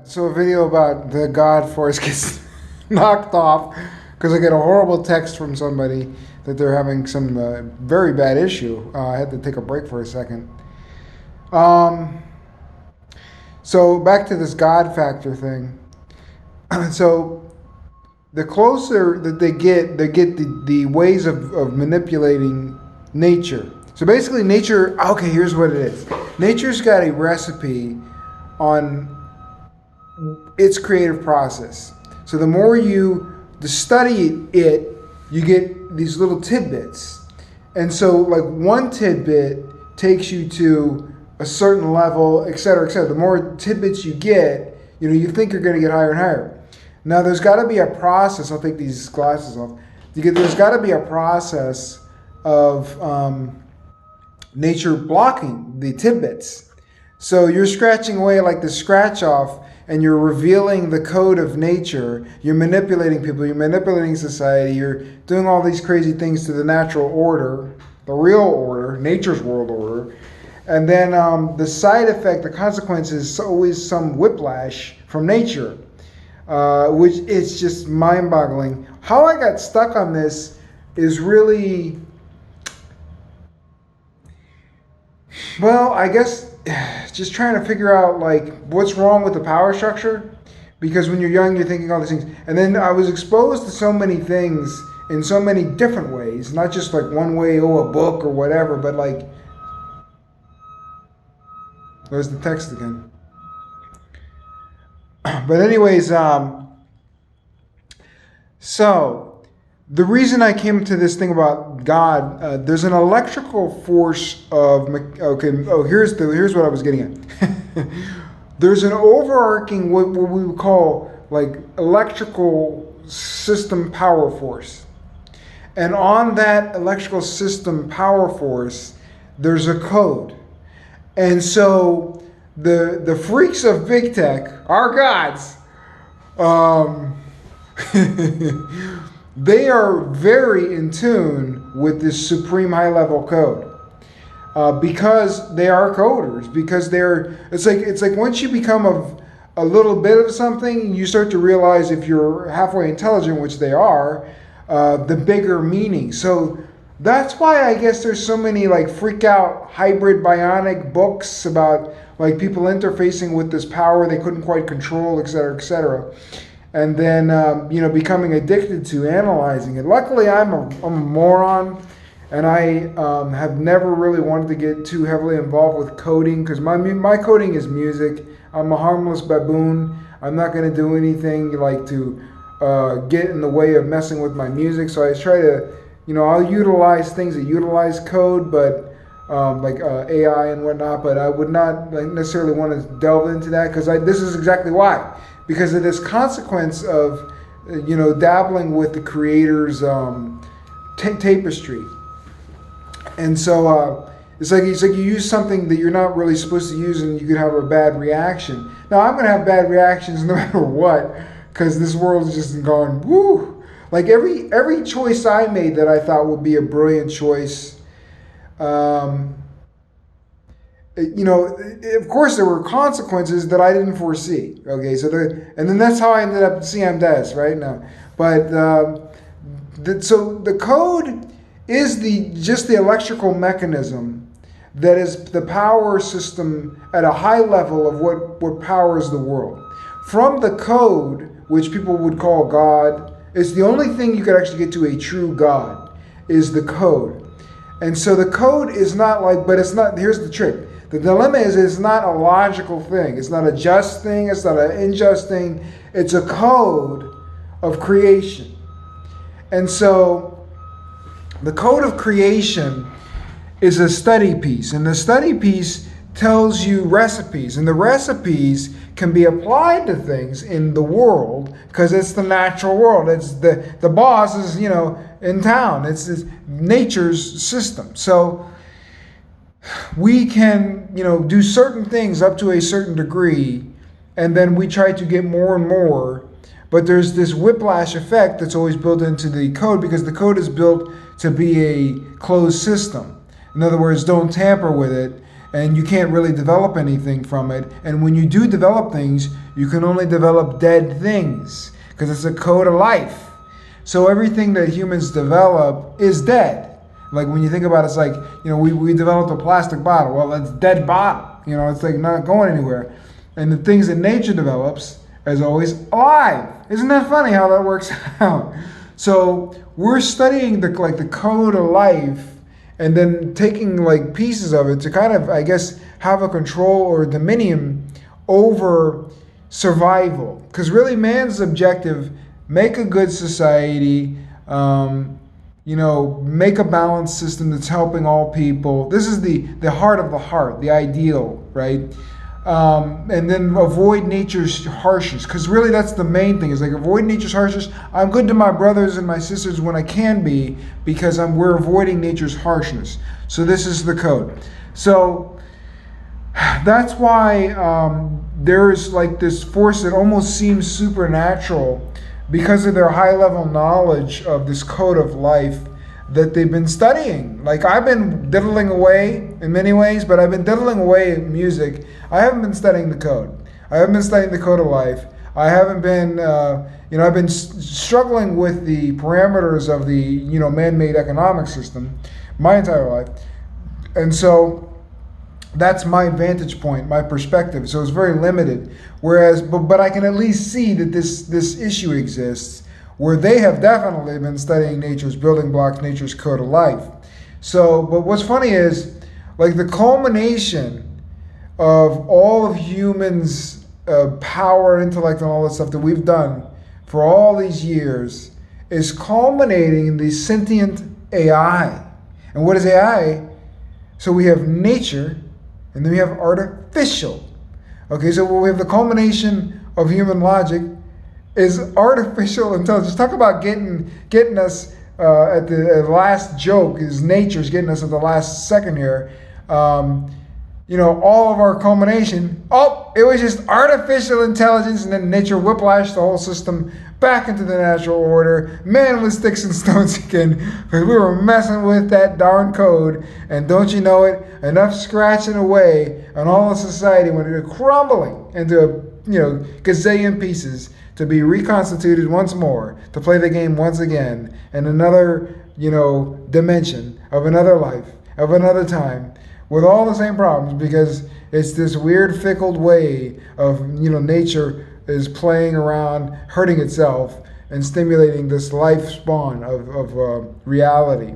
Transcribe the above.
So a video about the God force gets knocked off because I get a horrible text from somebody that they're having some very bad issue. I had to take a break for a second. Um, so back to this God factor thing. So the closer that they get the ways of manipulating nature. So basically, nature. Okay, here's what it is. Nature's got a recipe on its creative process. So the more you study it, you get these little tidbits. And so like one tidbit takes you to a certain level, et cetera, et cetera. The more tidbits you get, you think you're going to get higher and higher. Now there's got to be a process. I'll take these glasses off. There's got to be a process of nature blocking the tidbits. So you're scratching away like the scratch off, and you're revealing the code of nature. You're manipulating people. You're manipulating society. You're doing all these crazy things to the natural order, the real order, nature's world order. And then the side effect, the consequence is always some whiplash from nature, which is just mind-boggling. How I got stuck on this is really, well, I guess just trying to figure out like what's wrong with the power structure, because when you're young you're thinking all these things, and then I was exposed to so many things in so many different ways, not just like one way, a book or whatever, but like there's the text again. But anyways, so the reason I came to this thing about God, there's an electrical force of, here's what I was getting at. There's an overarching, what we would call like electrical system power force. And on that electrical system power force, there's a code. And so the freaks of big tech, our gods, they are very in tune with this supreme high level code, because they are coders. Because it's like once you become a little bit of something, you start to realize, if you're halfway intelligent, which they are, the bigger meaning. So that's why I guess there's so many like freak out hybrid bionic books about like people interfacing with this power they couldn't quite control, et cetera, et cetera. And then, becoming addicted to analyzing it. Luckily, I'm a moron, and I have never really wanted to get too heavily involved with coding, because my coding is music. I'm a harmless baboon. I'm not going to do anything like to get in the way of messing with my music. So I try to, I'll utilize things that utilize code, but like AI and whatnot. But I would not necessarily want to delve into that, because this is exactly why. Because of this consequence of, dabbling with the creator's tapestry. And so it's like you use something that you're not really supposed to use, and you could have a bad reaction. Now, I'm going to have bad reactions no matter what, because this world is just going, woo. Like every choice I made that I thought would be a brilliant choice, of course there were consequences that I didn't foresee. Okay, and then that's how I ended up at CMDES right now. But so the code is just the electrical mechanism that is the power system at a high level of what powers the world. From the code, which people would call God, it's the only thing you could actually get to a true God, is the code. And so the code is not like, but it's not, here's the trick. The dilemma is it's not a logical thing. It's not a just thing. It's not an unjust thing. It's a code of creation. And so the code of creation is a study piece. And the study piece tells you recipes. And the recipes can be applied to things in the world, because it's the natural world. It's the boss is, in town. It's nature's system. So we can, do certain things up to a certain degree, and then we try to get more and more. But there's this whiplash effect that's always built into the code, because the code is built to be a closed system. In other words, don't tamper with it. and you can't really develop anything from it. And when you do develop things, you can only develop dead things because it's a code of life. So everything that humans develop is dead. Like when you think about it, it's like, we developed a plastic bottle. Well, that's dead bottle. It's like not going anywhere. And the things that nature develops is always alive. Isn't that funny how that works out? So we're studying the code of life and then taking like pieces of it to kind of, I guess, have a control or dominion over survival. Because really man's objective, make a good society, make a balanced system that's helping all people. This is the heart of the heart, the ideal, right? And then avoid nature's harshness, because really that's the main thing, is like avoid nature's harshness. I'm good to my brothers and my sisters when I can be, because we're avoiding nature's harshness. So this is the code. So that's why there's like this force that almost seems supernatural because of their high level knowledge of this code of life that they've been studying. Like I've been diddling away in many ways, but I've been diddling away in music. I haven't been studying the code. I haven't been studying the code of life. I haven't been, I've been struggling with the parameters of the, man-made economic system my entire life. And so that's my vantage point, my perspective. So it's very limited. Whereas, but I can at least see that this issue exists, where they have definitely been studying nature's building blocks, nature's code of life. So, but what's funny is, like the culmination of all of humans' power, intellect, and all that stuff that we've done for all these years is culminating in the sentient AI. And what is AI? So we have nature, and then we have artificial. Okay, so we have the culmination of human logic is artificial intelligence. Talk about getting us at the last joke. Is nature's getting us at the last second here. All of our culmination. Oh, it was just artificial intelligence, and then nature whiplashed the whole system back into the natural order. Man with sticks and stones again, because we were messing with that darn code. And don't you know it? Enough scratching away on all of society when it was crumbling into gazillion pieces to be reconstituted once more, to play the game once again in another dimension of another life, of another time, with all the same problems, because it's this weird fickle way of nature is playing around, hurting itself, and stimulating this life spawn of reality.